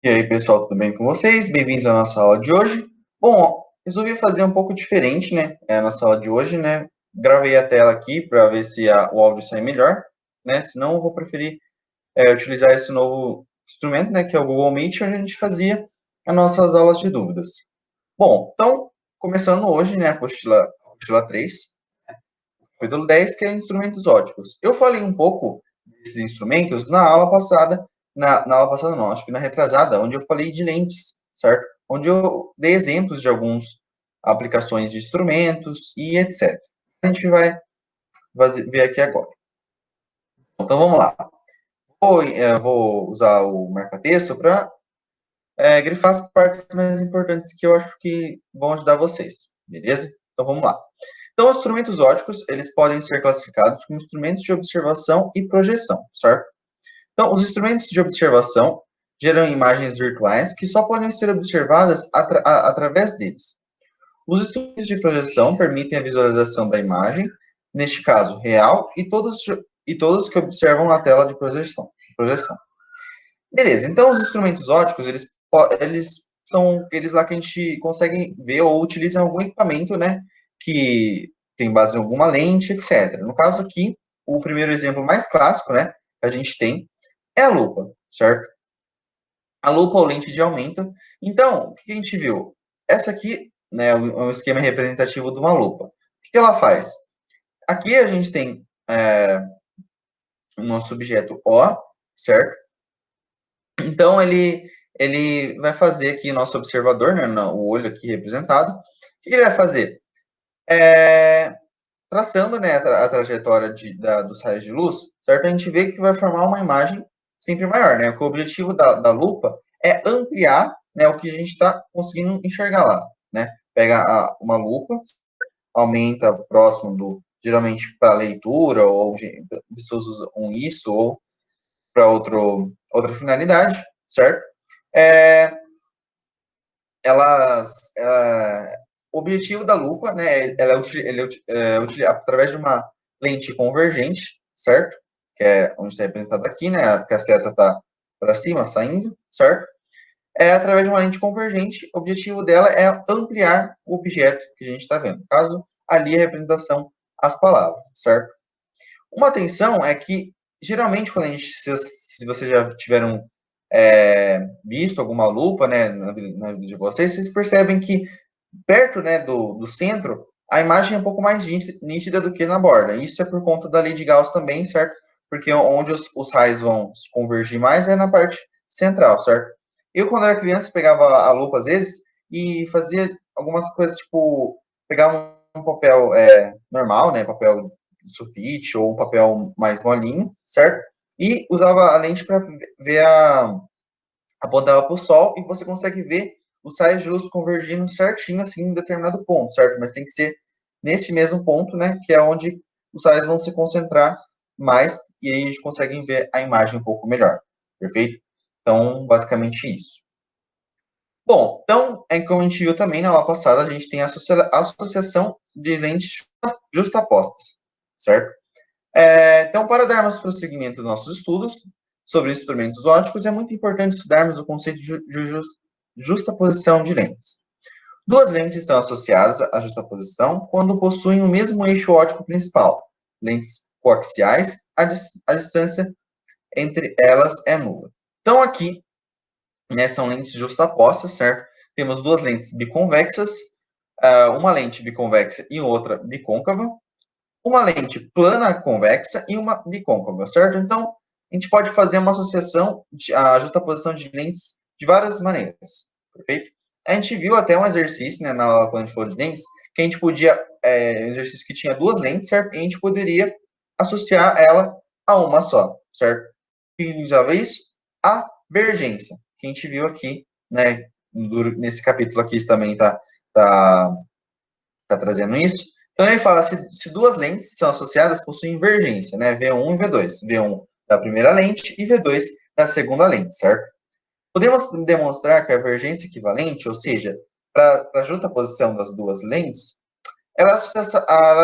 E aí, pessoal, tudo bem com vocês? Bem-vindos à nossa aula de hoje. Bom, resolvi fazer um pouco diferente, né? A nossa aula de hoje, né? Gravei a tela aqui para ver se o áudio sai melhor, né? Senão, eu vou preferir utilizar esse novo instrumento, né? Que é o Google Meet, onde a gente fazia as nossas aulas de dúvidas. Bom, então, começando hoje, né? A apostila 3, capítulo 10, que é instrumentos óticos. Eu falei um pouco desses instrumentos na aula passada, na aula passada não, acho que na retrasada, onde eu falei de lentes, certo? Onde eu dei exemplos de algumas aplicações de instrumentos e etc. A gente vai ver aqui agora. Então, vamos lá. Vou usar o marca-texto para grifar as partes mais importantes que eu acho que vão ajudar vocês, beleza? Então, vamos lá. Então, os instrumentos óticos, eles podem ser classificados como instrumentos de observação e projeção, certo? Então, os instrumentos de observação geram imagens virtuais que só podem ser observadas através deles. Os instrumentos de projeção permitem a visualização da imagem, neste caso, real, e todos que observam a tela de projeção. Beleza, então os instrumentos óticos, eles são aqueles lá que a gente consegue ver ou utiliza em algum equipamento, né, que tem base em alguma lente, etc. No caso aqui, o primeiro exemplo mais clássico, né, que a gente tem é a lupa, certo? A lupa ou lente de aumento. Então, o que a gente viu? Essa aqui, né, é um esquema representativo de uma lupa. O que ela faz? Aqui a gente tem o nosso objeto O, certo? Então, ele vai fazer aqui, nosso observador, né, o olho aqui representado, o que ele vai fazer? Traçando, né, a trajetória dos raios de luz, certo? A gente vê que vai formar uma imagem sempre maior, né? O objetivo da lupa é ampliar, né, o que a gente está conseguindo enxergar lá, né? Pega uma lupa, aumenta próximo geralmente para leitura, ou pessoas usam isso, ou para outra finalidade, certo? É, o objetivo da lupa, né, através de uma lente convergente, certo? Que é onde está representado aqui, né? Porque a seta está para cima, saindo, certo? Através de uma lente convergente, o objetivo dela é ampliar o objeto que a gente está vendo. No caso, ali a representação, as palavras, certo? Uma atenção é que, geralmente, se vocês já tiveram visto alguma lupa, né, na vida de vocês, vocês percebem que perto, né, do centro, a imagem é um pouco mais nítida do que na borda. Isso é por conta da lei de Gauss também, certo? Porque onde os raios vão se convergir mais é na parte central, certo? Eu, quando era criança, pegava a lupa às vezes e fazia algumas coisas, tipo, pegar um papel normal, né, papel sulfite ou um papel mais molinho, certo? E usava a lente para ver apontava para o sol e você consegue ver os raios de luz convergindo certinho assim em determinado ponto, certo? Mas tem que ser nesse mesmo ponto, né, que é onde os raios vão se concentrar mais e aí a gente consegue ver a imagem um pouco melhor, perfeito? Então, basicamente isso. Bom, então, como a gente viu também na aula passada, a gente tem a associação de lentes justapostas, certo? Então, para darmos prosseguimento aos nossos estudos sobre instrumentos ópticos, é muito importante estudarmos o conceito de justaposição de lentes. Duas lentes estão associadas à justaposição quando possuem o mesmo eixo óptico principal. Lentes coaxiais, a distância entre elas é nula. Então, aqui, né, são lentes justapostas, certo? Temos duas lentes biconvexas, uma lente biconvexa e outra bicôncava, uma lente plana convexa e uma bicôncava, certo? Então, a gente pode fazer uma associação, a justaposição de lentes de várias maneiras, perfeito? A gente viu até um exercício, né, quando a gente falou de lentes, que a gente podia, um exercício que tinha duas lentes, certo? E a gente poderia associar ela a uma só, certo? E usava isso? A vergência, que a gente viu aqui, né, nesse capítulo aqui também tá trazendo isso. Então, ele fala, se duas lentes são associadas, possuem divergência, né? V1 e V2. V1 da primeira lente e V2 da segunda lente, certo? Podemos demonstrar que a divergência equivalente, ou seja, para a justaposição das duas lentes, ela é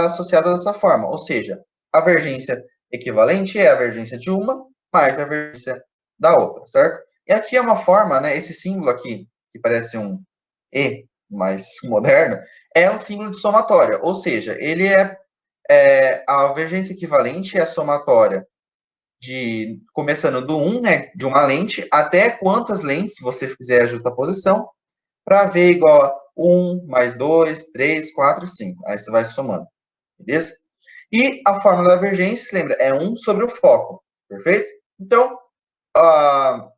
associada dessa forma, ou seja, a divergência equivalente é a divergência de uma mais a divergência da outra, certo? E aqui é uma forma, né, esse símbolo aqui, que parece um E mais moderno, é um símbolo de somatória, ou seja, ele a divergência equivalente é a somatória começando do 1, né, de uma lente, até quantas lentes você fizer a justaposição, para V igual a 1, mais 2, 3, 4, 5. Aí você vai somando, beleza? E a fórmula da divergência, lembra, é 1 sobre o foco, perfeito? Então, a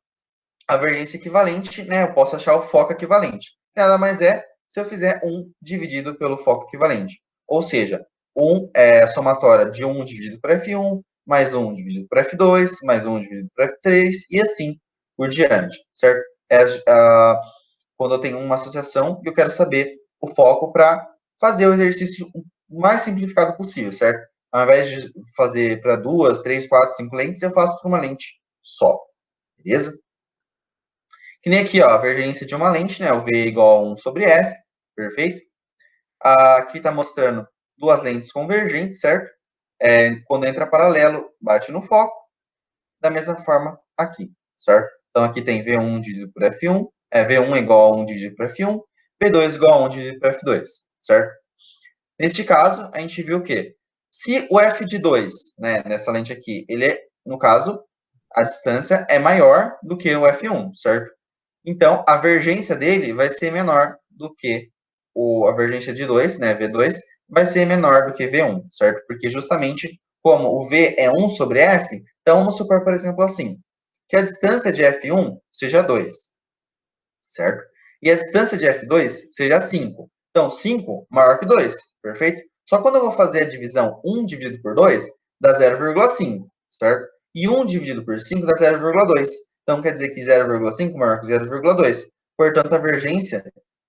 divergência equivalente, né, eu posso achar o foco equivalente. Nada mais é se eu fizer 1 dividido pelo foco equivalente. Ou seja, 1 é a somatória de 1 dividido por F1, mais 1 dividido por F2, mais 1 dividido por F3, e assim por diante, certo? Quando eu tenho uma associação e eu quero saber o foco para fazer o exercício o mais simplificado possível, certo? Ao invés de fazer para 2, 3, 4, 5 lentes, eu faço para uma lente só, beleza? Que nem aqui, ó, a divergência de uma lente, né? O V é igual a 1 sobre F, perfeito? Aqui está mostrando duas lentes convergentes, certo? Quando entra paralelo, bate no foco. Da mesma forma aqui, certo? Então, aqui tem V1 dividido por F1, V1 é igual a 1 dividido por F1, V2 igual a 1 dividido por F2, certo? Neste caso, a gente viu que se o F de 2, né, nessa lente aqui, no caso, a distância é maior do que o F1, certo? Então, a vergência dele vai ser menor do que a vergência de 2, né, V2, vai ser menor do que V1, certo? Porque justamente como o V é 1 sobre F, então vamos supor, por exemplo, assim, que a distância de F1 seja 2, certo? E a distância de F2 seja 5. Então, 5 maior que 2, perfeito? Só quando eu vou fazer a divisão 1 dividido por 2, dá 0,5, certo? E 1 dividido por 5 dá 0,2. Então, quer dizer que 0,5 maior que 0,2. Portanto, a vergência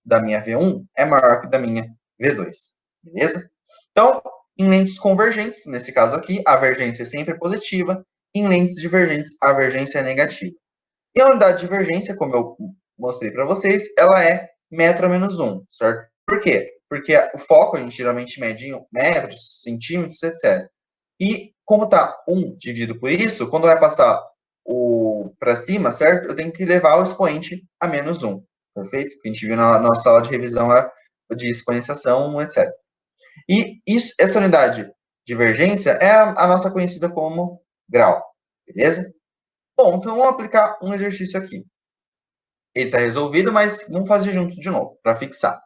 da minha V1 é maior que da minha V2. Beleza? Então, em lentes convergentes, nesse caso aqui, a vergência é sempre positiva. Em lentes divergentes, a vergência é negativa. E a unidade de divergência, como eu mostrei para vocês, ela é metro a menos 1, certo? Por quê? Porque o foco a gente geralmente mede em metros, centímetros, etc. E como está 1 dividido por isso, quando vai passar para cima, certo? Eu tenho que levar o expoente a menos 1, perfeito? Que a gente viu na nossa aula de revisão de exponenciação, etc. E essa unidade de divergência é a nossa conhecida como grau, beleza? Bom, então vamos aplicar um exercício aqui. Ele está resolvido, mas vamos fazer junto de novo, para fixar.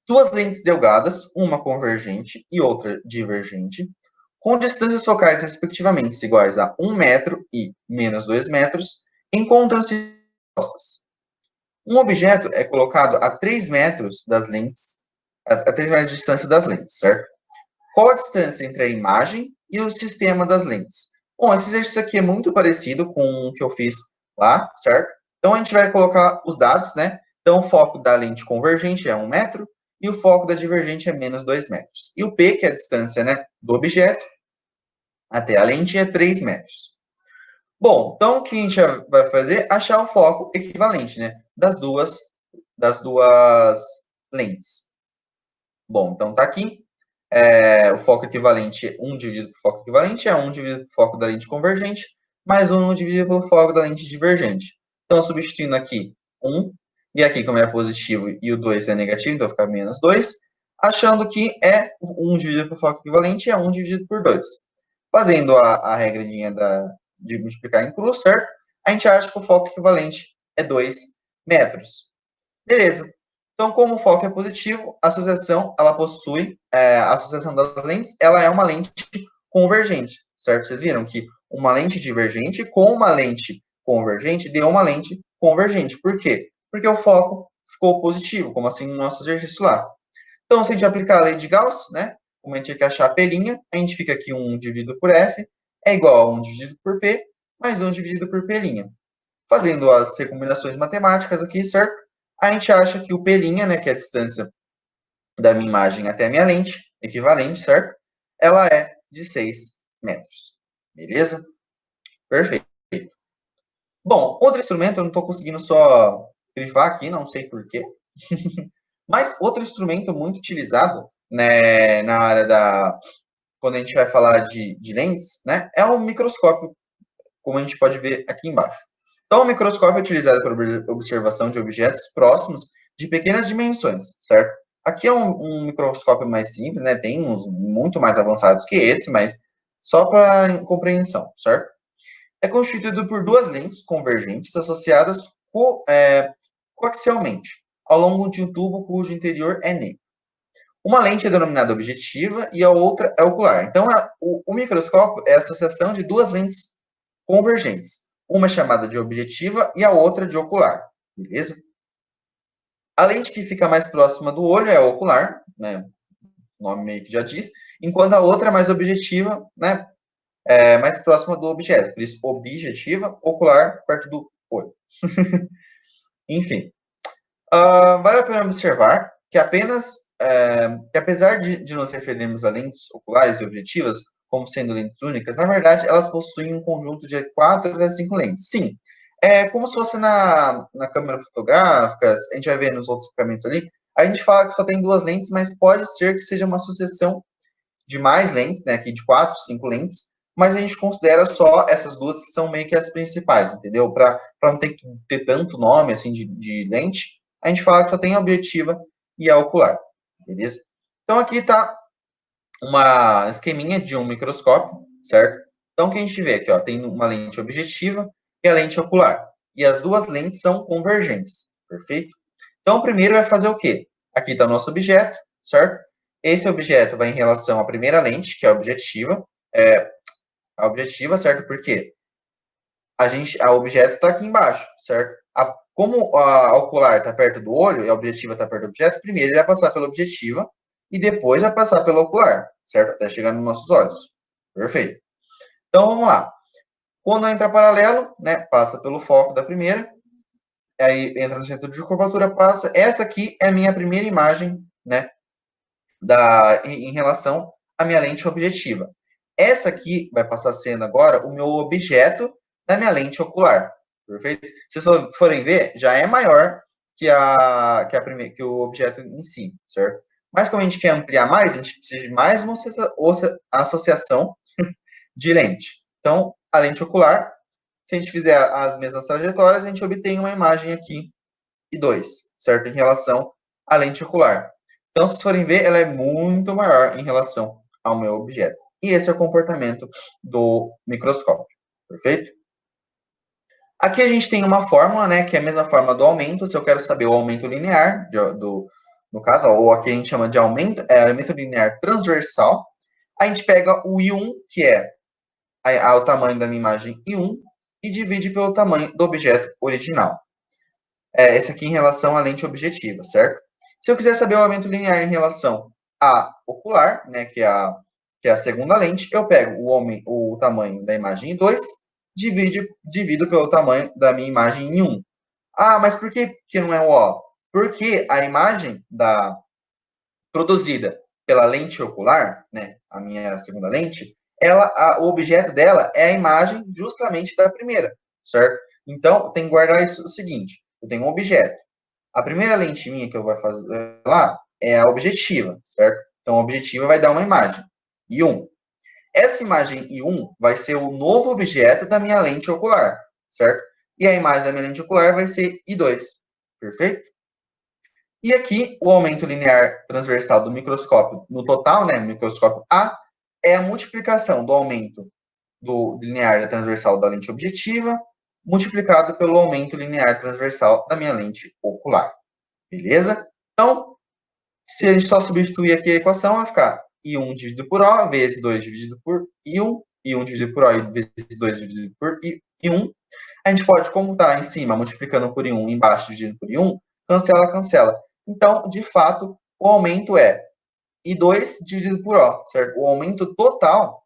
Duas lentes delgadas, uma convergente e outra divergente, com distâncias focais respectivamente iguais a 1 metro e menos 2 metros, encontram-se opostas. Um objeto é colocado a 3 metros das lentes, a 3 metros de distância das lentes, certo? Qual a distância entre a imagem e o sistema das lentes? Bom, esse exercício aqui é muito parecido com o que eu fiz lá, certo? Então, a gente vai colocar os dados, né? Então, o foco da lente convergente é 1 metro e o foco da divergente é menos 2 metros. E o P, que é a distância, né, do objeto até a lente, é 3 metros. Bom, então, o que a gente vai fazer? Achar o foco equivalente, né, das duas lentes. Bom, então tá aqui. O foco equivalente, 1 dividido por foco equivalente, é 1 dividido por foco da lente convergente, mais 1 dividido pelo foco da lente divergente. Então, substituindo aqui 1, e aqui como é positivo e o 2 é negativo, então fica menos 2, achando que 1 dividido por foco equivalente é 1 dividido por 2. Fazendo a regrinha de multiplicar em cruz, certo? A gente acha que o foco equivalente é 2 metros. Beleza. Então, como o foco é positivo, a associação, ela possui, a associação das lentes, ela é uma lente convergente, certo? Vocês viram que uma lente divergente com uma lente convergente deu uma lente convergente. Por quê? Porque o foco ficou positivo, como assim no nosso exercício lá. Então, se a gente aplicar a lei de Gauss, né? Como a gente tem que achar a P', a gente fica aqui 1 dividido por F é igual a 1 dividido por P, mais 1 dividido por P'. Fazendo as recombinações matemáticas aqui, certo? A gente acha que o P', né, que é a distância da minha imagem até a minha lente, equivalente, certo? Ela é de 6 metros. Beleza? Perfeito. Bom, outro instrumento, eu não estou conseguindo só grifar aqui, não sei porquê. Mas outro instrumento muito utilizado, né, na área quando a gente vai falar de lentes, né, é o microscópio, como a gente pode ver aqui embaixo. Então, o microscópio é utilizado para observação de objetos próximos de pequenas dimensões, certo? Aqui é um microscópio mais simples, né? Tem uns muito mais avançados que esse, mas só para compreensão, certo? É constituído por duas lentes convergentes associadas coaxialmente ao longo de um tubo cujo interior é negro. Uma lente é denominada objetiva e a outra é ocular. Então, o microscópio é a associação de duas lentes convergentes. Uma é chamada de objetiva e a outra de ocular. Beleza? A lente que fica mais próxima do olho é a ocular, né? O nome meio que já diz, enquanto a outra é mais objetiva, né? É mais próxima do objeto. Por isso, objetiva, ocular, perto do olho. Enfim. Vale a pena observar que apesar de nos referirmos a lentes oculares e objetivas como sendo lentes únicas, na verdade, elas possuem um conjunto de 4 a 5 lentes. Sim, é como se fosse na câmera fotográfica, a gente vai ver nos outros equipamentos ali, a gente fala que só tem duas lentes, mas pode ser que seja uma sucessão de mais lentes, né, aqui de 4, 5 lentes, mas a gente considera só essas duas que são meio que as principais, entendeu? Para não ter que ter tanto nome assim de lente, a gente fala que só tem a objetiva e a ocular, beleza? Então aqui está uma esqueminha de um microscópio, certo? Então o que a gente vê aqui, ó, tem uma lente objetiva e a lente ocular, e as duas lentes são convergentes, perfeito? Então o primeiro vai fazer o quê? Aqui está o nosso objeto, certo? Esse objeto vai em relação à primeira lente, que é a objetiva, certo? Porque a objeto está aqui embaixo, certo? Como a ocular está perto do olho e a objetiva está perto do objeto, primeiro ele vai passar pela objetiva e depois vai passar pela ocular, certo? Até chegar nos nossos olhos. Perfeito. Então vamos lá. Quando entra paralelo, né, passa pelo foco da primeira, aí entra no centro de curvatura, passa. Essa aqui é a minha primeira imagem, né, em relação à minha lente objetiva. Essa aqui vai passar sendo agora o meu objeto da minha lente ocular. Perfeito? Se vocês forem ver, já é maior que o objeto em si, certo? Mas como a gente quer ampliar mais, a gente precisa de mais uma associação de lente. Então, a lente ocular, se a gente fizer as mesmas trajetórias, a gente obtém uma imagem aqui e 2, certo? Em relação à lente ocular. Então, se vocês forem ver, ela é muito maior em relação ao meu objeto. E esse é o comportamento do microscópio, perfeito? Aqui a gente tem uma fórmula, né, que é a mesma fórmula do aumento. Se eu quero saber o aumento linear, no caso, ou aqui a gente chama de aumento linear transversal, a gente pega o I1, que é o tamanho da minha imagem I1, e divide pelo tamanho do objeto original. Esse aqui em relação à lente objetiva, certo? Se eu quiser saber o aumento linear em relação à ocular, né, que é a segunda lente, eu pego o tamanho da imagem em 2, divido pelo tamanho da minha imagem em 1. Ah, mas por que não é o O? Porque a imagem produzida pela lente ocular, né, a minha segunda lente, o objeto dela é a imagem justamente da primeira, certo? Então, tem que guardar isso o seguinte, eu tenho um objeto. A primeira lente minha que eu vou fazer lá é a objetiva, certo? Então, a objetiva vai dar uma imagem, I1. Essa imagem I1 vai ser o novo objeto da minha lente ocular, certo? E a imagem da minha lente ocular vai ser I2, perfeito? E aqui, o aumento linear transversal do microscópio no total, né, microscópio A, é a multiplicação do aumento do linear transversal da lente objetiva, multiplicado pelo aumento linear transversal da minha lente ocular. Beleza? Então, se a gente só substituir aqui a equação, vai ficar I1 dividido por O, vezes 2 dividido por I1, I1 dividido por O, vezes 2 dividido por I1. A gente pode, como está em cima, multiplicando por I1, embaixo dividido por I1, cancela, cancela. Então, de fato, o aumento é I2 dividido por O, certo? O aumento total,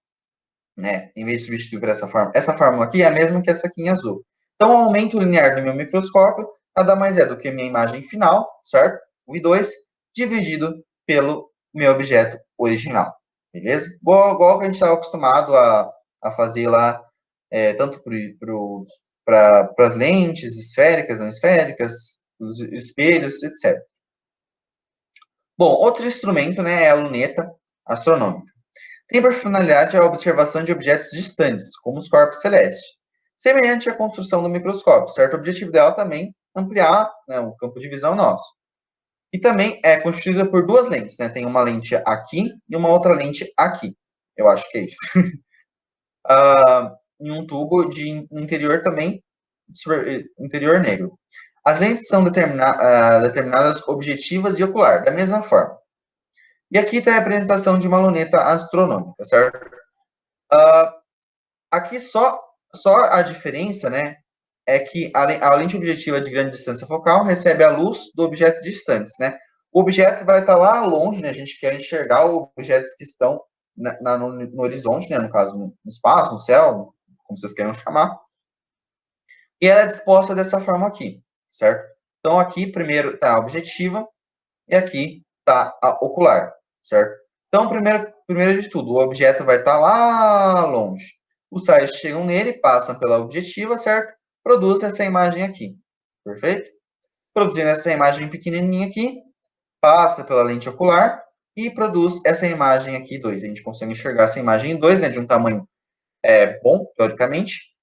né, em vez de substituir por essa fórmula aqui é a mesma que essa aqui em azul. Então, o aumento linear do meu microscópio nada mais é do que a minha imagem final, certo? O I2, dividido pelo meu objeto original, beleza? Igual que a gente estava acostumado a fazer lá, tanto para as lentes esféricas, não esféricas, os espelhos, etc. Bom, outro instrumento, né, é a luneta astronômica. Tem por finalidade a observação de objetos distantes, como os corpos celestes. semelhante à construção do microscópio, certo? O objetivo dela também é ampliar, né, o campo de visão nosso. E também é constituída por duas lentes, né? Tem uma lente aqui e uma outra lente aqui. Eu acho que é isso. Em um tubo de interior também, interior negro. As lentes são determinadas objetivas e ocular, da mesma forma. E aqui está a representação de uma luneta astronômica, certo? Aqui só a diferença, né, é que a lente objetiva de grande distância focal recebe a luz do objeto distantes, né? O objeto vai estar lá longe, né? A gente quer enxergar objetos que estão no horizonte, né? No caso, no espaço, no céu, como vocês queiram chamar. E ela é disposta dessa forma aqui, certo? Então, aqui, primeiro está a objetiva e aqui está a ocular, certo? Então, primeiro de tudo, o objeto vai estar lá longe. Os sais chegam nele, passam pela objetiva, certo? Produz essa imagem aqui, perfeito? Produzindo essa imagem pequenininha aqui, passa pela lente ocular e produz essa imagem aqui 2. A gente consegue enxergar essa imagem em 2, né, de um tamanho bom, teoricamente,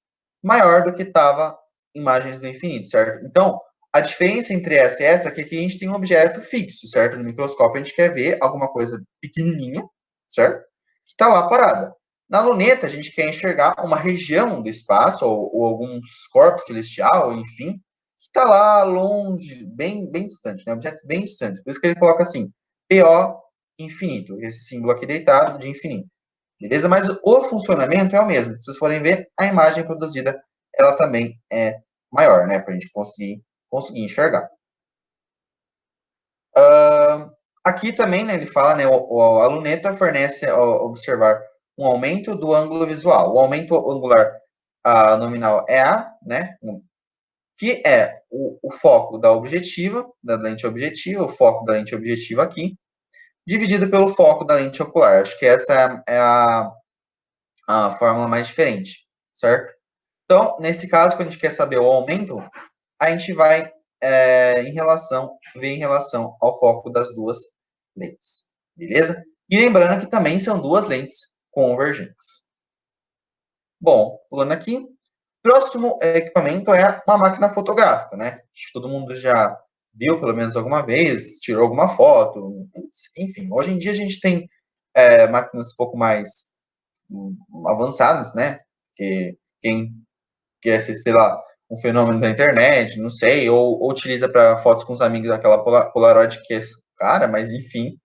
maior do que estava imagens do infinito, certo? Então, a diferença entre essa e essa é que aqui a gente tem um objeto fixo, certo? No microscópio a gente quer ver alguma coisa pequenininha, certo? Que está lá parada. Na luneta a gente quer enxergar uma região do espaço ou alguns corpos celestial, enfim, que está lá longe, bem distante, né? Objeto bem distante. Por isso que ele coloca assim, PO infinito, esse símbolo aqui deitado de infinito. Beleza? Mas o funcionamento é o mesmo. Se vocês forem ver, a imagem produzida, ela também é maior, né? Para a gente conseguir enxergar. Aqui também, né, ele fala, né, a luneta fornece ao observar um aumento do ângulo visual. O aumento angular nominal é A, né, que é o foco da objetiva, da lente objetiva, o foco da lente objetiva aqui, dividido pelo foco da lente ocular. Acho que essa é a fórmula mais diferente, certo? Então, nesse caso, quando a gente quer saber o aumento, a gente vai ver em relação ao foco das duas lentes, beleza? E lembrando que também são duas lentes convergentes. Bom, pulando aqui, próximo equipamento é uma máquina fotográfica, né? Acho que todo mundo já viu pelo menos alguma vez, tirou alguma foto, enfim. Hoje em dia a gente tem máquinas um pouco mais avançadas, né? Que quem quer ser, sei lá, um fenômeno da internet, não sei, ou utiliza para fotos com os amigos aquela Polaroid que é cara, mas enfim,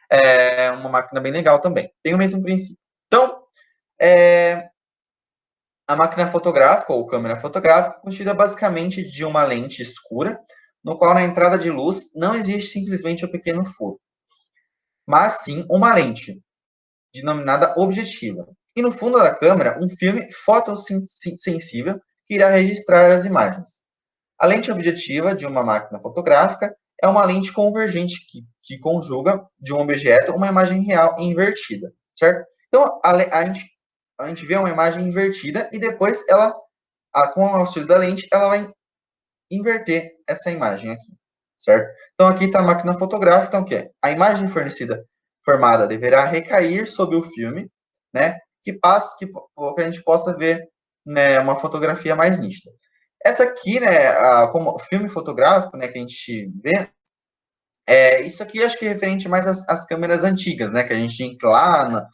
é uma máquina bem legal também. Tem o mesmo princípio. Então, a máquina fotográfica ou câmera fotográfica é constituída basicamente de uma lente escura, no qual na entrada de luz não existe simplesmente um pequeno furo, mas sim uma lente, denominada objetiva. E no fundo da câmera, um filme fotossensível que irá registrar as imagens. A lente objetiva de uma máquina fotográfica é uma lente convergente que conjuga de um objeto uma imagem real e invertida, certo? Então, a gente vê uma imagem invertida e depois com o auxílio da lente, ela vai inverter essa imagem aqui, certo? Então, aqui está a máquina fotográfica, então o que é? A imagem formada deverá recair sobre o filme, né? Que a gente possa ver, né, uma fotografia mais nítida. Essa aqui, né, como filme fotográfico, né, que a gente vê, isso aqui acho que é referente mais às câmeras antigas, né, que a gente tinha que ir lá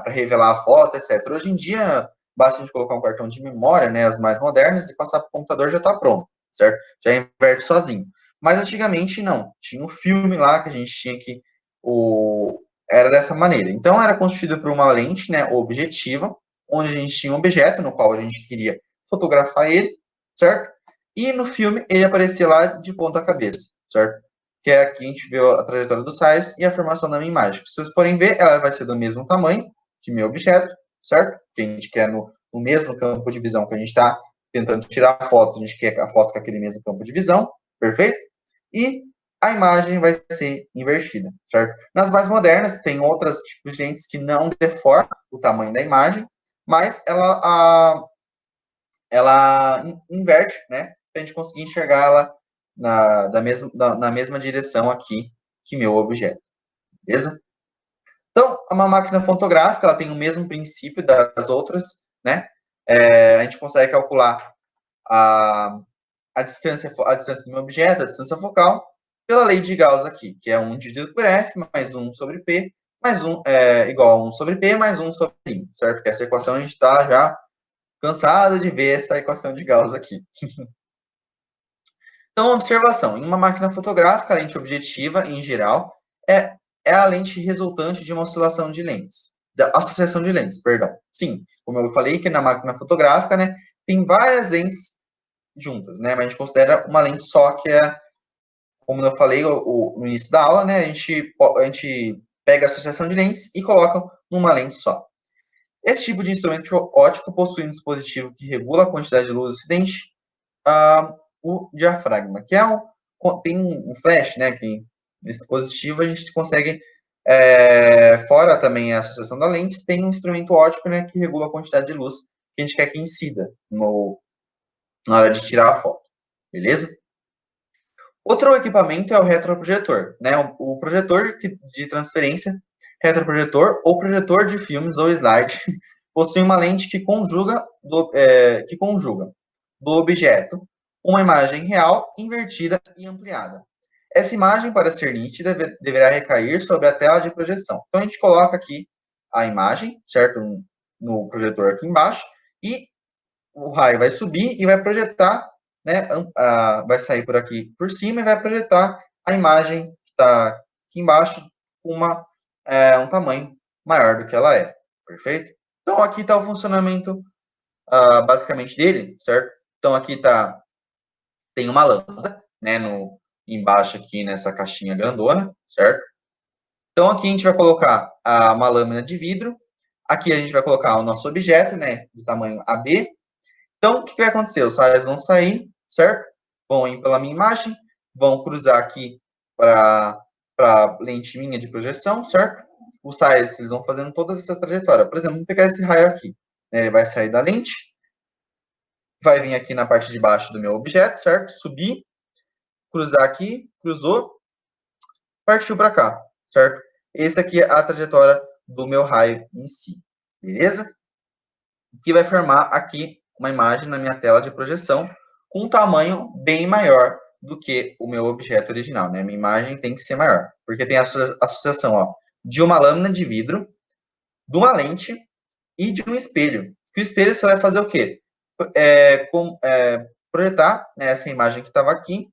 para revelar a foto, etc. Hoje em dia, basta a gente colocar um cartão de memória, né, as mais modernas, e passar para o computador já está pronto, certo? Já inverte sozinho. Mas antigamente não, tinha um filme lá que a gente tinha que era dessa maneira. Então era constituído por uma lente, né, objetiva, onde a gente tinha um objeto no qual a gente queria fotografar ele, certo? E no filme ele aparecia lá de ponta cabeça, certo? Que é aqui a gente vê a trajetória dos raios e a formação da minha imagem. Se vocês forem ver, ela vai ser do mesmo tamanho que meu objeto, certo? Que a gente quer no mesmo campo de visão que a gente está tentando tirar a foto, a gente quer a foto com aquele mesmo campo de visão, perfeito? E a imagem vai ser invertida, certo? Nas mais modernas, tem outros tipos de lentes que não deformam o tamanho da imagem, mas ela inverte, né? Para a gente conseguir enxergar ela na mesma direção aqui que meu objeto, beleza? Então, uma máquina fotográfica, ela tem o mesmo princípio das outras, né? a gente consegue calcular a distância do meu objeto, a distância focal, pela lei de Gauss aqui, que é 1 dividido por F, mais 1 sobre P, mais 1 igual a 1 sobre P, mais 1 sobre I, certo? Porque essa equação a gente está já cansado de ver essa equação de Gauss aqui. Então, observação. Em uma máquina fotográfica, a lente objetiva, em geral, é a lente resultante de uma oscilação de lentes. Da associação de lentes, perdão. Sim, como eu falei que na máquina fotográfica, né, tem várias lentes juntas, né? Mas a gente considera uma lente só, que é, como eu falei no início da aula, né? A gente pega a associação de lentes e coloca numa lente só. Esse tipo de instrumento óptico possui um dispositivo que regula a quantidade de luz incidente, o diafragma, que tem um flash, né? Que nesse dispositivo a gente consegue, fora também a associação da lente, tem um instrumento óptico, né? Que regula a quantidade de luz que a gente quer que incida na hora de tirar a foto, beleza? Outro equipamento é o retroprojetor, né? O projetor de transferência, retroprojetor ou projetor de filmes ou slide, possui uma lente que conjuga do objeto uma imagem real, invertida e ampliada. Essa imagem, para ser nítida, deverá recair sobre a tela de projeção. Então, a gente coloca aqui a imagem, certo? No projetor aqui embaixo, e o raio vai subir e vai projetar, né? Vai sair por aqui por cima e vai projetar a imagem que está aqui embaixo com um tamanho maior do que ela é, perfeito? Então, aqui está o funcionamento basicamente dele, certo? Então, aqui tem uma lâmpada, né, embaixo aqui nessa caixinha grandona, certo? Então, aqui a gente vai colocar uma lâmina de vidro, aqui a gente vai colocar o nosso objeto, né, de tamanho AB. Então, o que vai acontecer? Os raios vão sair, certo? Vão ir pela minha imagem, vão cruzar aqui para a lente minha de projeção, certo? Os raios, eles vão fazendo todas essas trajetórias. Por exemplo, vamos pegar esse raio aqui, né? Ele vai sair da lente, vai vir aqui na parte de baixo do meu objeto, certo? Subir, cruzar aqui, cruzou, partiu para cá, certo? Essa aqui é a trajetória do meu raio em si, beleza? Que vai formar aqui uma imagem na minha tela de projeção com um tamanho bem maior do que o meu objeto original, né? A minha imagem tem que ser maior, porque tem a associação, ó, de uma lâmina de vidro, de uma lente e de um espelho. Que o espelho você vai fazer o quê? Projetar, né, essa imagem que estava aqui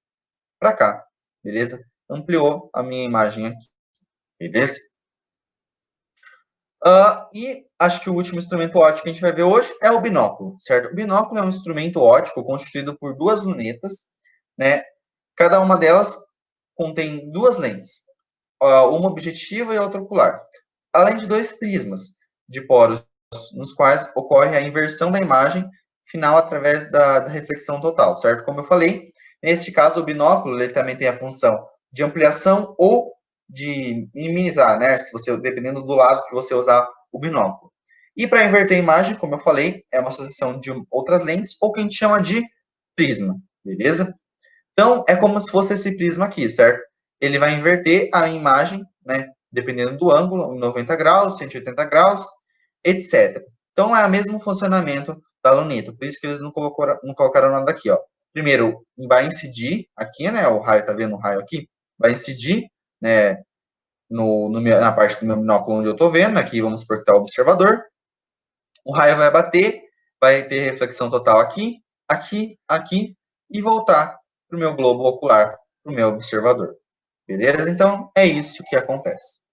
para cá, beleza? Ampliou a minha imagem aqui, beleza? E acho que o último instrumento óptico que a gente vai ver hoje é o binóculo, certo? O binóculo é um instrumento óptico constituído por duas lunetas, né? Cada uma delas contém duas lentes, uma objetiva e outra ocular, além de dois prismas de poros, nos quais ocorre a inversão da imagem final através da reflexão total, certo? Como eu falei, neste caso o binóculo ele também tem a função de ampliação ou de minimizar, né? Se você, dependendo do lado que você usar o binóculo. E para inverter a imagem, como eu falei, é uma associação de outras lentes, ou que a gente chama de prisma, beleza? Então, é como se fosse esse prisma aqui, certo? Ele vai inverter a imagem, né? Dependendo do ângulo, em 90 graus, 180 graus, etc. Então, é o mesmo funcionamento da luneta. Por isso que eles não colocaram nada aqui, ó. Primeiro, vai incidir aqui, né? O raio, tá vendo o raio aqui? Vai incidir, né? Na parte do meu binóculo onde eu estou vendo, aqui vamos supor que está o observador. O raio vai bater, vai ter reflexão total aqui, aqui, aqui, e voltar para o meu globo ocular, para o meu observador. Beleza? Então, é isso que acontece.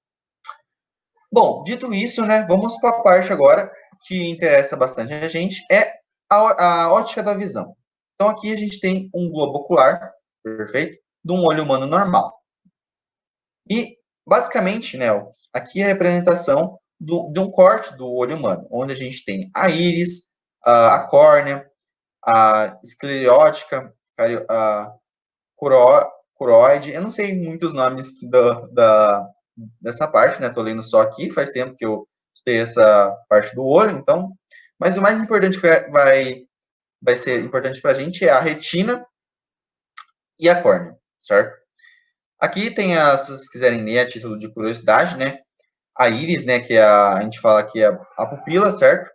Bom, dito isso, né, vamos para a parte agora que interessa bastante a gente, é a ótica da visão. Então, aqui a gente tem um globo ocular, perfeito, de um olho humano normal. E, basicamente, né, aqui é a representação de um corte do olho humano, onde a gente tem a íris, a córnea, a esclerótica, a coroide, eu não sei muitos nomes dessa parte, né, tô lendo só aqui, faz tempo que eu estudei essa parte do olho, então, mas o mais importante que vai ser importante para a gente é a retina e a córnea, certo? Aqui tem, se vocês quiserem ler a título de curiosidade, né? A íris, né, que a gente fala que é a pupila, certo?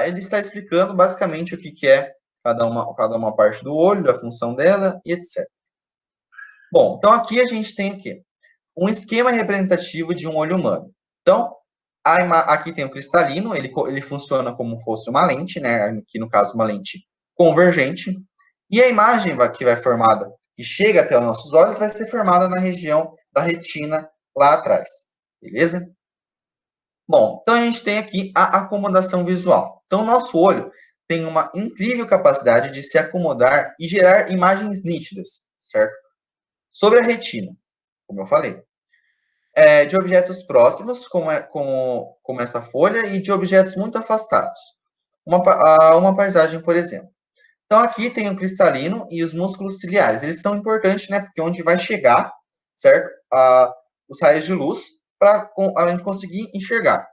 Ele está explicando basicamente o que é cada uma parte do olho, a função dela e etc. Bom, então aqui a gente tem o quê? Um esquema representativo de um olho humano. Então, aqui tem o cristalino, ele funciona como se fosse uma lente, né? Aqui no caso, uma lente convergente. E a imagem que vai formada, que chega até os nossos olhos, vai ser formada na região da retina lá atrás. Beleza? Bom, então a gente tem aqui a acomodação visual. Então, o nosso olho tem uma incrível capacidade de se acomodar e gerar imagens nítidas, certo? Sobre a retina, como eu falei. De objetos próximos, como essa folha, e de objetos muito afastados. Uma paisagem, por exemplo. Então, aqui tem o cristalino e os músculos ciliares. Eles são importantes, né? Porque é onde vai chegar, certo? Os raios de luz para a gente conseguir enxergar.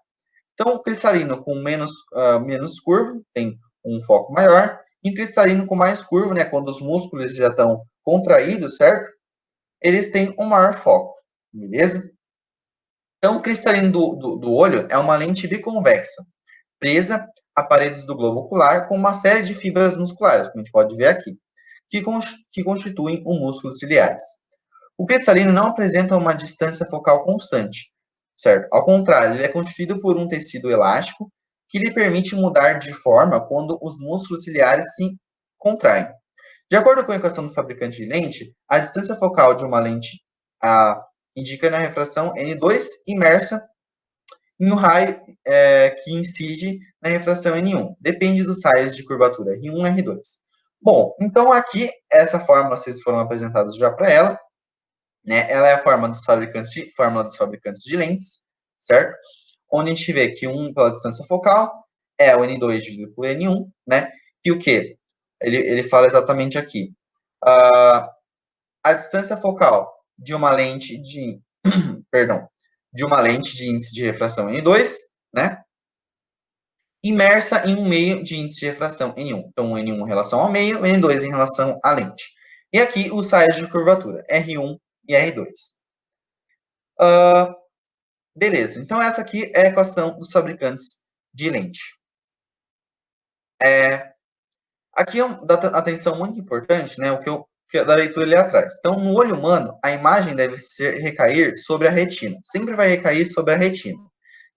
Então, o cristalino com menos curvo tem um foco maior, e cristalino com mais curvo, né? Quando os músculos já estão contraídos, certo? Eles têm um maior foco, beleza? Então, o cristalino do olho é uma lente biconvexa, presa a paredes do globo ocular com uma série de fibras musculares, como a gente pode ver aqui, que constituem o músculo ciliares. O cristalino não apresenta uma distância focal constante, certo? Ao contrário, ele é constituído por um tecido elástico que lhe permite mudar de forma quando os músculos ciliares se contraem. De acordo com a equação do fabricante de lente, a distância focal de uma lente indica na refração N2 imersa em um raio que incide na refração N1. Depende dos raios de curvatura R1 e R2. Bom, então aqui, essa fórmula, vocês foram apresentados já para ela, né? Ela é a fórmula dos fabricantes de lentes, certo? Onde a gente vê que pela distância focal é o N2 dividido por N1, né? Que o quê? Ele fala exatamente aqui. A distância focal de uma lente de, perdão, de uma lente de índice de refração N2, né? Imersa em um meio de índice de refração N1. Então, o N1 em relação ao meio, o N2 em relação à lente. E aqui os raios de curvatura, R1 e R2. Beleza, então essa aqui é a equação dos fabricantes de lente. Aqui dá atenção muito importante, né, da leitura ali atrás. Então, no olho humano, a imagem deve recair sobre a retina. Sempre vai recair sobre a retina.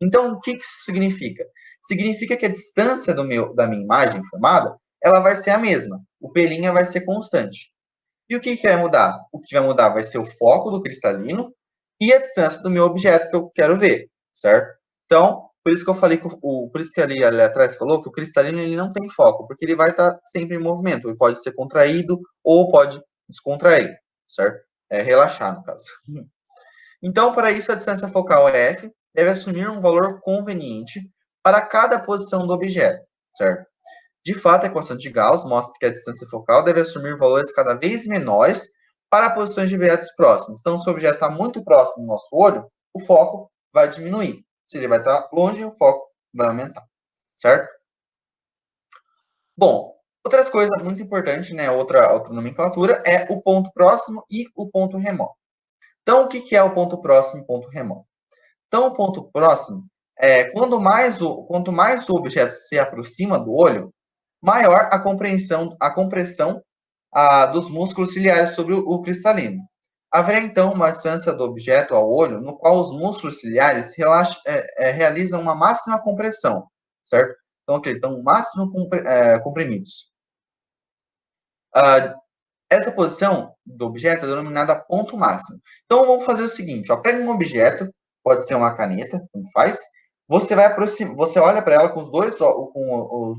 Então, o que isso significa? Significa que a distância da minha imagem formada, ela vai ser a mesma. O pelinha vai ser constante. E o que vai mudar? O que vai mudar vai ser o foco do cristalino e a distância do meu objeto que eu quero ver, certo? Então, por isso que eu falei por isso que ali atrás falou que o cristalino ele não tem foco, porque ele vai estar sempre em movimento. Ele pode ser contraído ou pode descontrair, certo? Relaxar, no caso. Então, para isso, a distância focal F deve assumir um valor conveniente para cada posição do objeto, certo? De fato, a equação de Gauss mostra que a distância focal deve assumir valores cada vez menores para posições de objetos próximos. Então, se o objeto está muito próximo do nosso olho, o foco vai diminuir. Se ele vai estar longe, o foco vai aumentar, certo? Bom, outras coisas muito importantes, né, outra nomenclatura, é o ponto próximo e o ponto remoto. Então, o que é o ponto próximo e o ponto remoto? Então, o ponto próximo é quanto mais o objeto se aproxima do olho, maior a compressão dos músculos ciliares sobre o cristalino. Haverá, então, uma distância do objeto ao olho, no qual os músculos ciliares realizam uma máxima compressão, certo? Então, aqui, estão máximo comprimidos. Essa posição do objeto é denominada ponto máximo. Então, vamos fazer o seguinte, ó, pega um objeto, pode ser uma caneta, como faz, você olha para ela com os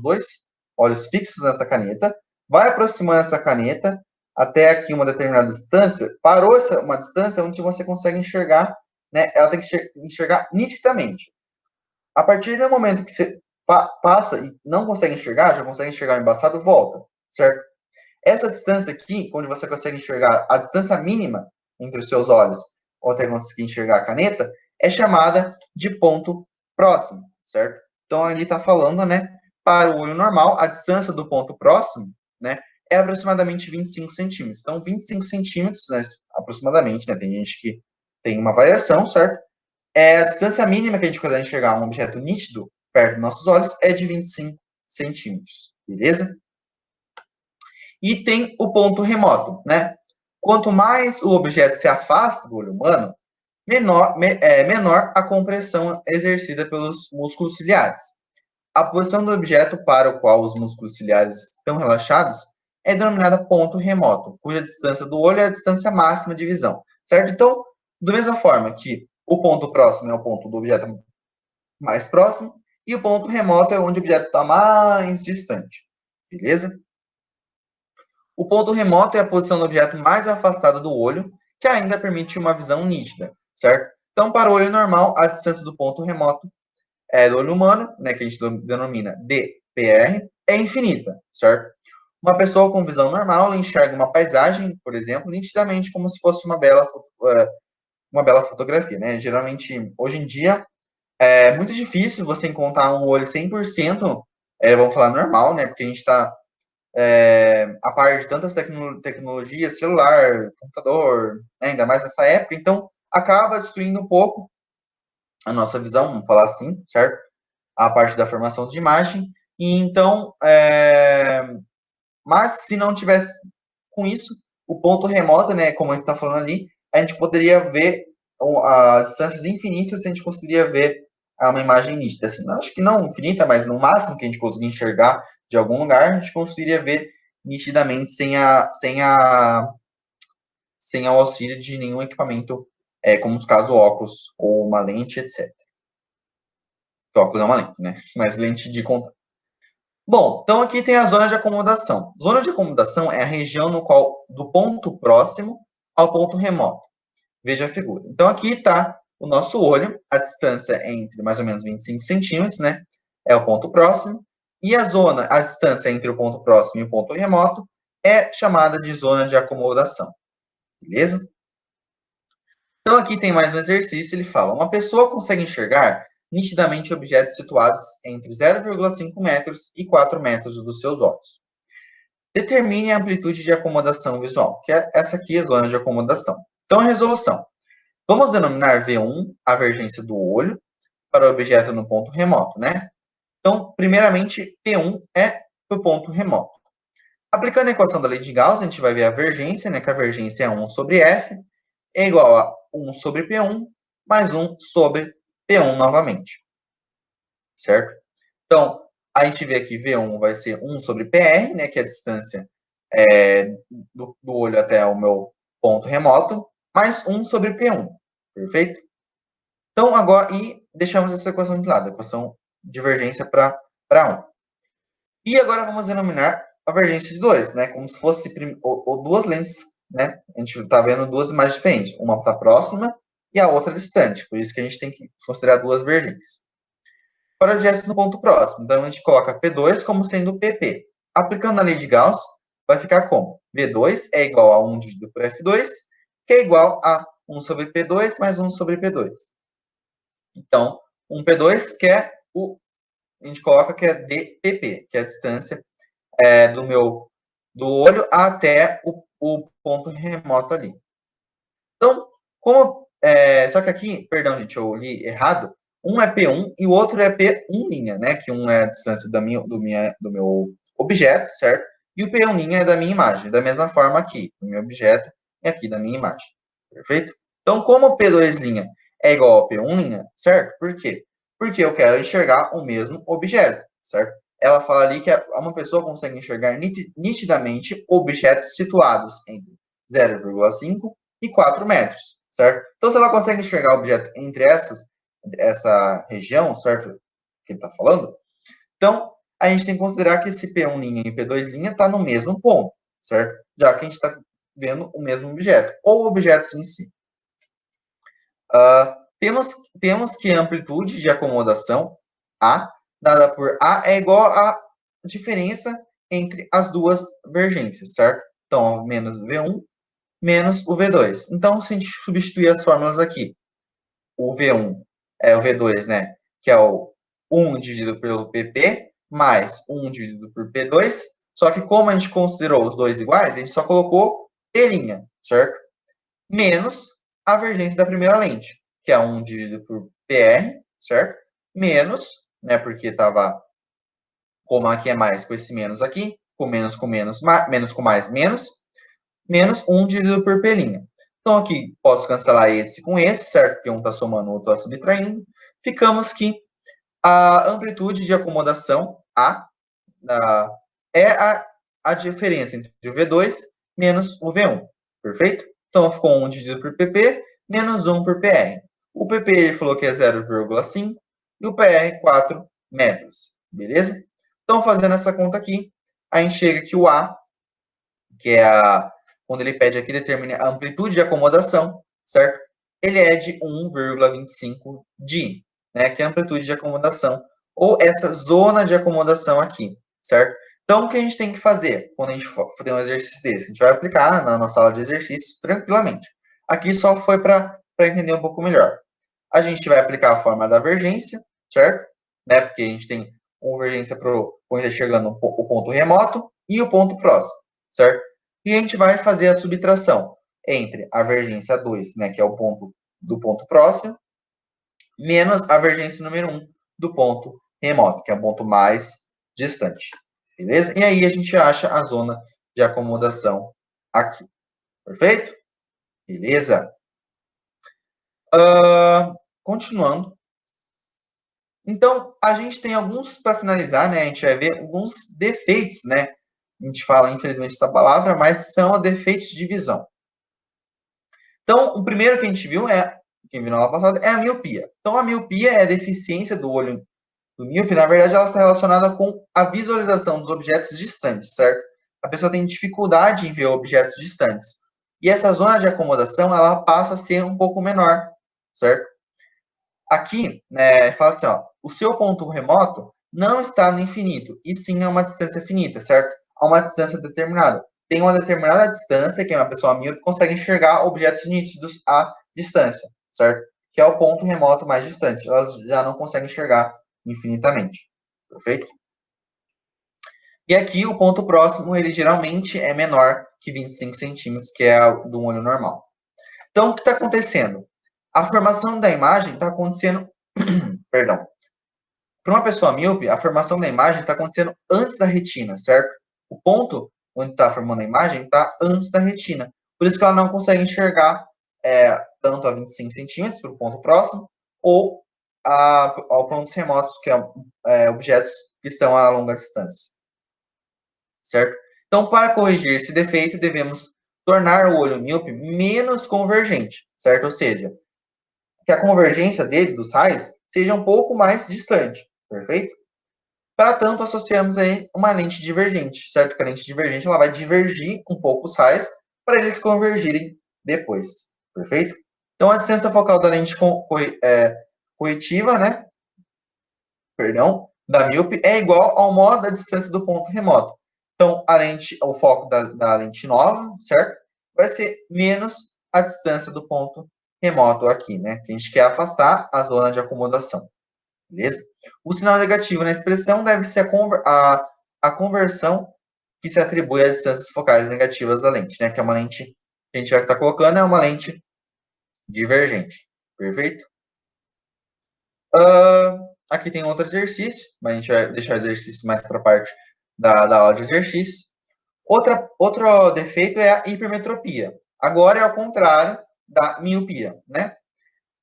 dois olhos fixos nessa caneta, vai aproximando essa caneta até aqui uma determinada distância, parou uma distância onde você consegue enxergar, né, ela tem que enxergar nitidamente. A partir do momento que você passa e não consegue enxergar, já consegue enxergar embaçado, volta, certo? Essa distância aqui, onde você consegue enxergar a distância mínima entre os seus olhos, ou até conseguir enxergar a caneta, é chamada de ponto próximo, certo? Então, ali está falando, né, para o olho normal, a distância do ponto próximo, né, é aproximadamente 25 centímetros. Então, 25 centímetros, né, aproximadamente, né, tem gente que tem uma variação, certo? É a distância mínima que a gente consegue enxergar um objeto nítido perto dos nossos olhos é de 25 centímetros, beleza? E tem o ponto remoto, né? Quanto mais o objeto se afasta do olho humano, menor a compressão exercida pelos músculos ciliares. A posição do objeto para o qual os músculos ciliares estão relaxados é denominada ponto remoto, cuja distância do olho é a distância máxima de visão, certo? Então, da mesma forma que o ponto próximo é o ponto do objeto mais próximo, e o ponto remoto é onde o objeto está mais distante, beleza? O ponto remoto é a posição do objeto mais afastada do olho, que ainda permite uma visão nítida, certo? Então, para o olho normal, a distância do ponto remoto do olho humano, né, que a gente denomina DPR, é infinita, certo? Uma pessoa com visão normal enxerga uma paisagem, por exemplo, nitidamente como se fosse uma bela fotografia, né? Geralmente, hoje em dia, é muito difícil você encontrar um olho 100%, vamos falar normal, né? Porque a gente está a par de tantas tecnologias, celular, computador, né? Ainda mais nessa época, então acaba destruindo um pouco a nossa visão, vamos falar assim, certo? A parte da formação de imagem. E então, mas se não tivesse com isso, o ponto remoto, né, como a gente está falando ali, a gente poderia ver as distâncias infinitas, a gente conseguiria ver uma imagem nítida. Assim, acho que não infinita, mas no máximo que a gente conseguir enxergar de algum lugar, a gente conseguiria ver nitidamente sem o auxílio de nenhum equipamento, como os casos óculos ou uma lente, etc. O óculos é uma lente, né? Mas lente de contato. Bom, então aqui tem a zona de acomodação. Zona de acomodação é a região no qual, do ponto próximo ao ponto remoto. Veja a figura. Então aqui está o nosso olho, a distância é entre mais ou menos 25 centímetros, né? É o ponto próximo. E a distância entre o ponto próximo e o ponto remoto é chamada de zona de acomodação. Beleza? Então aqui tem mais um exercício, ele fala, uma pessoa consegue enxergar nitidamente objetos situados entre 0,5 metros e 4 metros dos seus olhos. Determine a amplitude de acomodação visual, que é essa aqui, a zona de acomodação. Então, a resolução. Vamos denominar V1 a vergência do olho para o objeto no ponto remoto, né? Então, primeiramente, P1 é o ponto remoto. Aplicando a equação da lei de Gauss, a gente vai ver a vergência, né? Que a vergência é 1 sobre F, é igual a 1 sobre P1, mais 1 sobre P1 novamente. Certo? Então, a gente vê aqui V1 vai ser 1 sobre PR, né, que é a distância do olho até o meu ponto remoto, mais 1 sobre P1. Perfeito? Então, agora, e deixamos essa equação de lado, a equação de divergência para 1. E agora vamos denominar a divergência de 2, né, como se fosse duas lentes, né? A gente está vendo duas imagens diferentes, uma está próxima e a outra distante, por isso que a gente tem que considerar duas vergências. Para objetos no ponto próximo. Então, a gente coloca P2 como sendo PP. Aplicando a lei de Gauss, vai ficar como? V2 é igual a 1 dividido por F2, que é igual a 1 sobre P2 mais 1 sobre P2. Então, 1 P2 que é a gente coloca que é dPP, que é a distância do olho até o ponto remoto ali. Então, só que aqui, perdão, gente, eu li errado. Um é P1 e o outro é P1', né? Que um é a distância do meu objeto, certo? E o P1' é da minha imagem. Da mesma forma aqui, do meu objeto e aqui da minha imagem. Perfeito? Então, como o P2' é igual ao P1', certo? Por quê? Porque eu quero enxergar o mesmo objeto, certo? Ela fala ali que uma pessoa consegue enxergar nitidamente objetos situados entre 0,5 e 4 metros, certo? Então, se ela consegue enxergar o objeto entre essa região, certo? Que está falando, então a gente tem que considerar que esse P1' e P2' está no mesmo ponto, certo? Já que a gente está vendo o mesmo objeto, ou objetos em si. Temos que a amplitude de acomodação, A, dada por A, é igual à diferença entre as duas vergências, certo? Então, menos V1 menos o V2. Então, se a gente substituir as fórmulas aqui, o V1 é o V2, né? Que é o 1 dividido pelo PP, mais 1 dividido por P2. Só que como a gente considerou os dois iguais, a gente só colocou P', certo? Menos a vergência da primeira lente, que é 1 dividido por PR, certo? Menos né? Porque estava, como aqui é mais, com esse menos aqui, com menos, menos com mais, menos 1 dividido por P'. Então, aqui, posso cancelar esse com esse, certo? Porque um está somando, o outro está subtraindo. Ficamos que a amplitude de acomodação, A, é a diferença entre o V2 menos o V1, perfeito? Então, ficou 1 dividido por PP, menos 1 por PR. O PP ele falou que é 0,5 e o PR 4 metros, beleza? Então, fazendo essa conta aqui, a gente chega que o A, que é quando ele pede aqui, determine a amplitude de acomodação, certo? Ele é de 1,25 D, né? Que é a amplitude de acomodação, ou essa zona de acomodação aqui, certo? Então, o que a gente tem que fazer quando a gente for fazer um exercício desse? A gente vai aplicar na nossa aula de exercícios tranquilamente. Aqui só foi para entender um pouco melhor. A gente vai aplicar a forma da divergência, certo? Né? Porque a gente tem convergência quando está chegando o ponto remoto e o ponto próximo, certo? E a gente vai fazer a subtração entre a vergência 2, né, que é o ponto do ponto próximo, menos a vergência número 1 do ponto remoto, que é o ponto mais distante. Beleza? E aí a gente acha a zona de acomodação aqui. Perfeito? Beleza? Continuando. Então, a gente tem alguns, para finalizar, né, a gente vai ver alguns defeitos, né? A gente fala, infelizmente, essa palavra, mas são defeitos de visão. Então, o primeiro que a gente viu quem viu na aula passada, é a miopia. Então, a miopia é a deficiência do olho do míope. Na verdade, ela está relacionada com a visualização dos objetos distantes, certo? A pessoa tem dificuldade em ver objetos distantes. E essa zona de acomodação, ela passa a ser um pouco menor, certo? Aqui, né, fala assim, ó, o seu ponto remoto não está no infinito, e sim a uma distância finita, certo? A uma distância determinada. Tem uma determinada distância, que é uma pessoa míope consegue enxergar objetos nítidos à distância, certo? Que é o ponto remoto mais distante. Elas já não conseguem enxergar infinitamente, perfeito? E aqui, o ponto próximo, ele geralmente é menor que 25 centímetros, que é do olho normal. Então, o que está acontecendo? A formação da imagem está acontecendo, perdão, para uma pessoa míope, a formação da imagem está acontecendo antes da retina, certo? O ponto onde está formando a imagem está antes da retina. Por isso que ela não consegue enxergar tanto a 25 centímetros para o ponto próximo, ou ao pontos remotos, que é objetos que estão a longa distância, certo? Então, para corrigir esse defeito, devemos tornar o olho míope menos convergente, certo? Ou seja, que a convergência dele, dos raios, seja um pouco mais distante, perfeito? Para tanto, associamos aí uma lente divergente, certo? Que a lente divergente ela vai divergir um pouco os raios para eles convergirem depois, perfeito? Então, a distância focal da lente corretiva, né? Perdão, da míope é igual ao modo da distância do ponto remoto. Então, o foco da lente nova, certo? Vai ser menos a distância do ponto remoto aqui, né? Que a gente quer afastar a zona de acomodação. Beleza? O sinal negativo na expressão deve ser a conversão que se atribui às distâncias focais negativas da lente, né? Que é uma lente que a gente vai estar colocando, é uma lente divergente. Perfeito? Aqui tem outro exercício, mas a gente vai deixar o exercício mais para a parte da aula de exercício. Outro defeito é a hipermetropia. Agora é ao contrário da miopia, né?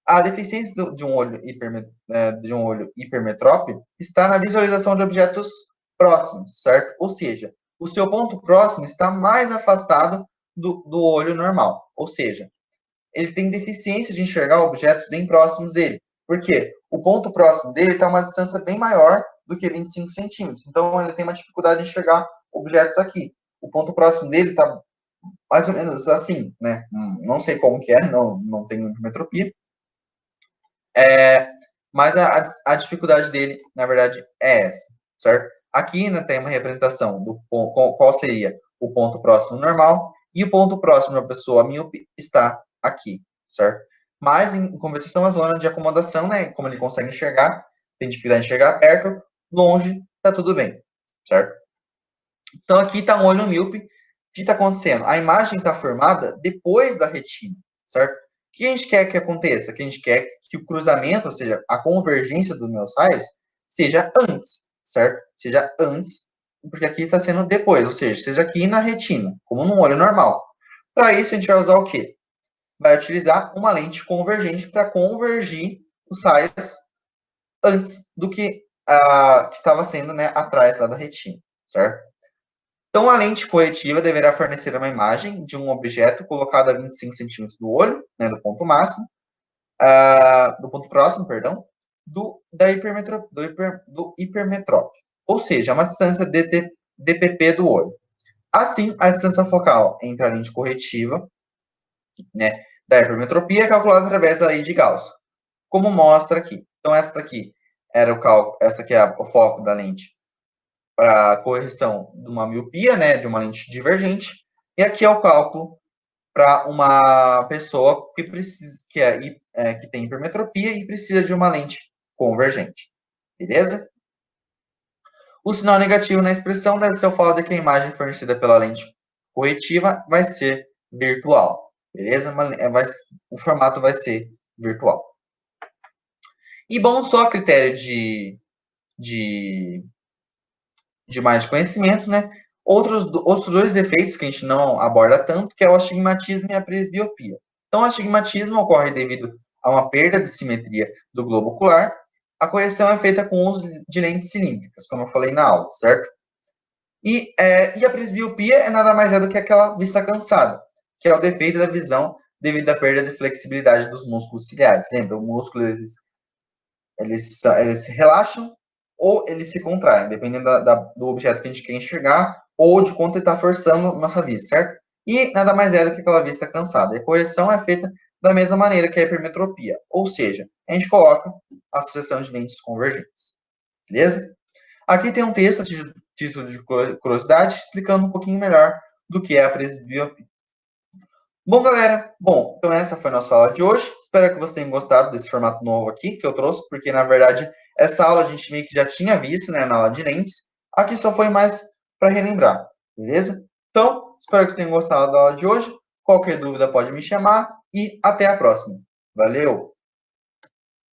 A deficiência de um olho hipermetrópe está na visualização de objetos próximos, certo? Ou seja, o seu ponto próximo está mais afastado do olho normal. Ou seja, ele tem deficiência de enxergar objetos bem próximos dele. Por quê? O ponto próximo dele está a uma distância bem maior do que 25 centímetros. Então, ele tem uma dificuldade de enxergar objetos aqui. O ponto próximo dele está mais ou menos assim, né? Não sei como que é, não tenho hipermetropia. Mas a dificuldade dele, na verdade, é essa, certo? Aqui né, tem uma representação do qual seria o ponto próximo normal, e o ponto próximo da pessoa míope está aqui, certo? Mas, em compensação, a zona de acomodação, né, como ele consegue enxergar, tem dificuldade de enxergar perto, longe, tá tudo bem, certo? Então, aqui está um olho míope. O que está acontecendo? A imagem está formada depois da retina, certo? O que a gente quer que aconteça? Que a gente quer que o cruzamento, ou seja, a convergência dos meus raios, seja antes, certo? Seja antes, porque aqui está sendo depois, ou seja, seja aqui na retina, como num olho normal. Para isso, a gente vai usar o quê? Vai utilizar uma lente convergente para convergir os raios antes do que estava sendo, né, atrás lá da retina, certo? Então, a lente corretiva deverá fornecer uma imagem de um objeto colocado a 25 centímetros do olho, né, do ponto máximo, do ponto próximo, perdão, do hipermetrópio, ou seja, uma distância dpp do olho. Assim, a distância focal entre a lente corretiva, né, da hipermetropia é calculada através da lei de Gauss, como mostra aqui. Então, essa aqui era o cálculo, essa aqui é o foco da lente para correção de uma miopia, né, de uma lente divergente, e aqui é o cálculo para uma pessoa que precisa, que tem hipermetropia e precisa de uma lente convergente, beleza? O sinal negativo na expressão deve ser o fato de que a imagem fornecida pela lente corretiva vai ser virtual, beleza? O formato vai ser virtual. E bom, só a critério de mais conhecimento, né? Outros dois defeitos que a gente não aborda tanto, que é o astigmatismo e a presbiopia. Então, o astigmatismo ocorre devido a uma perda de simetria do globo ocular. A correção é feita com o uso de lentes cilíndricas, como eu falei na aula, certo? E a presbiopia é nada mais do que aquela vista cansada, que é o defeito da visão devido à perda de flexibilidade dos músculos ciliares. Lembra, o músculo, eles se relaxam ou eles se contraem, dependendo do objeto que a gente quer enxergar ou de quanto ele está forçando nossa vista, certo? E nada mais é do que aquela vista cansada. E a correção é feita da mesma maneira que a hipermetropia, ou seja, a gente coloca a sucessão de lentes convergentes. Beleza? Aqui tem um texto, título de curiosidade, explicando um pouquinho melhor do que é a presbiopia. Bom, galera, então essa foi a nossa aula de hoje. Espero que vocês tenham gostado desse formato novo aqui que eu trouxe, porque na verdade essa aula a gente meio que já tinha visto, né, na aula de lentes. Aqui só foi mais para relembrar, beleza? Então, espero que vocês tenham gostado da aula de hoje. Qualquer dúvida pode me chamar e até a próxima. Valeu!